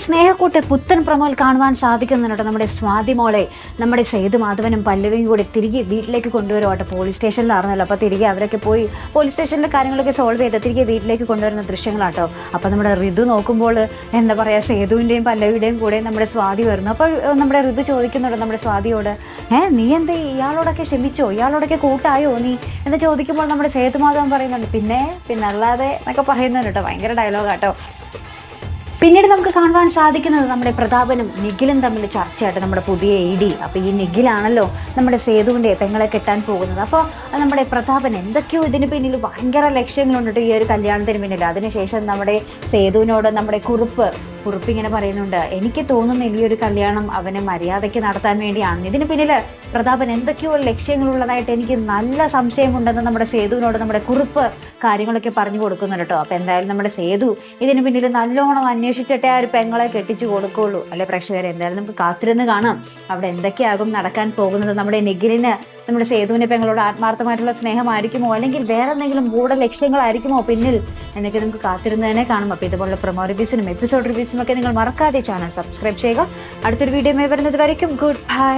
സ്നേഹക്കൂട്ട് പുത്തൻ പ്രമോൽ കാണുവാൻ സാധിക്കുന്നുണ്ട്. നമ്മുടെ സ്വാതി മോളെ നമ്മുടെ സേതുമാധവനും പല്ലവിയും കൂടി തിരികെ വീട്ടിലേക്ക് കൊണ്ടുവരുവാട്ടെ. പോലീസ് സ്റ്റേഷനിലായിരുന്നല്ലോ, അപ്പോൾ തിരികെ അവരൊക്കെ പോയി പോലീസ് സ്റ്റേഷനിലെ കാര്യങ്ങളൊക്കെ സോൾവ് ചെയ്ത് തിരികെ വീട്ടിലേക്ക് കൊണ്ടുവരുന്ന ദൃശ്യങ്ങളാട്ടോ. അപ്പോൾ നമ്മുടെ ഋതു നോക്കുമ്പോൾ എന്താ പറയുക, സേതുവിൻ്റെയും പല്ലവിയുടെയും കൂടെ നമ്മുടെ സ്വാതി വരുന്നു. അപ്പോൾ നമ്മുടെ ഋതു ചോദിക്കുന്നുണ്ട് നമ്മുടെ സ്വാതിയോട്, നീ എന്താ ഇയാളോടൊക്കെ ക്ഷമിച്ചോ, ഇയാളോടൊക്കെ കൂട്ടായോ നീ എന്ന് ചോദിക്കുമ്പോൾ നമ്മുടെ സേതുമാധവൻ പറയുന്നുണ്ട് പിന്നെ അല്ലാതെ എന്നൊക്കെ പറയുന്നുണ്ട് കേട്ടോ. ഭയങ്കര ഡയലോഗാട്ടോ. പിന്നീട് നമുക്ക് കാണുവാൻ സാധിക്കുന്നത് നമ്മുടെ പ്രതാപനും നിഖിലും തമ്മിൽ ചർച്ചയായിട്ട് നമ്മുടെ പുതിയ AD. അപ്പോൾ ഈ നിഖിലാണല്ലോ നമ്മുടെ സേതുവിൻ്റെ പെങ്ങളെ കെട്ടാൻ പോകുന്നത്. അപ്പോൾ നമ്മുടെ പ്രതാപൻ എന്തൊക്കെയോ ഇതിന് പിന്നിൽ ഭയങ്കര ലക്ഷ്യങ്ങളുണ്ട് ഈ ഒരു കല്യാണത്തിന് പിന്നിൽ. അതിനുശേഷം നമ്മുടെ സേതുവിനോട് നമ്മുടെ കുറുപ്പ് ഇങ്ങനെ പറയുന്നുണ്ട്, എനിക്ക് തോന്നുന്നില്ല ഈ ഒരു കല്യാണം അവനെ മര്യാദയ്ക്ക് നടത്താൻ വേണ്ടിയാണ്. ഇതിന് പിന്നിൽ പ്രതാപൻ എന്തൊക്കെയോ ലക്ഷ്യങ്ങളുള്ളതായിട്ട് എനിക്ക് നല്ല സംശയമുണ്ടെന്ന് നമ്മുടെ സേതുവിനോട് നമ്മുടെ കുറുപ്പ് കാര്യങ്ങളൊക്കെ പറഞ്ഞു കൊടുക്കുന്നുണ്ട് കേട്ടോ. അപ്പോൾ എന്തായാലും നമ്മുടെ സേതു ഇതിന് പിന്നിൽ നല്ലോണം അന്വേഷിച്ചിട്ടേ ആ ഒരു പെങ്ങളെ കെട്ടിച്ചു കൊടുക്കുകയുള്ളൂ അല്ലെ പ്രേക്ഷകരെ. എന്തായാലും നമുക്ക് കാത്തിരുന്ന് കാണാം അവിടെ എന്തൊക്കെയാകും നടക്കാൻ പോകുന്നത്. നമ്മുടെ നിഖിലിന് നമ്മുടെ സേതുവിൻ്റെ പെങ്ങളോട് ആത്മാർത്ഥമായിട്ടുള്ള സ്നേഹമായിരിക്കുമോ, അല്ലെങ്കിൽ വേറെ എന്തെങ്കിലും ഗൂഢ ലക്ഷ്യങ്ങളായിരിക്കുമോ പിന്നിൽ എന്നൊക്കെ നമുക്ക് കാത്തിരുന്ന് തന്നെ കാണും. അപ്പോൾ ഇതുപോലുള്ള പ്രൊമോ റിവ്യൂസിനും എപ്പിസോഡ് റിവ്യൂസിനും ഒക്കെ നിങ്ങൾ മറക്കാതെ ചാനൽ സബ്സ്ക്രൈബ് ചെയ്യുക. അടുത്തൊരു വീഡിയോ വരുന്നത് വരയ്ക്കും ഗുഡ് ബൈ.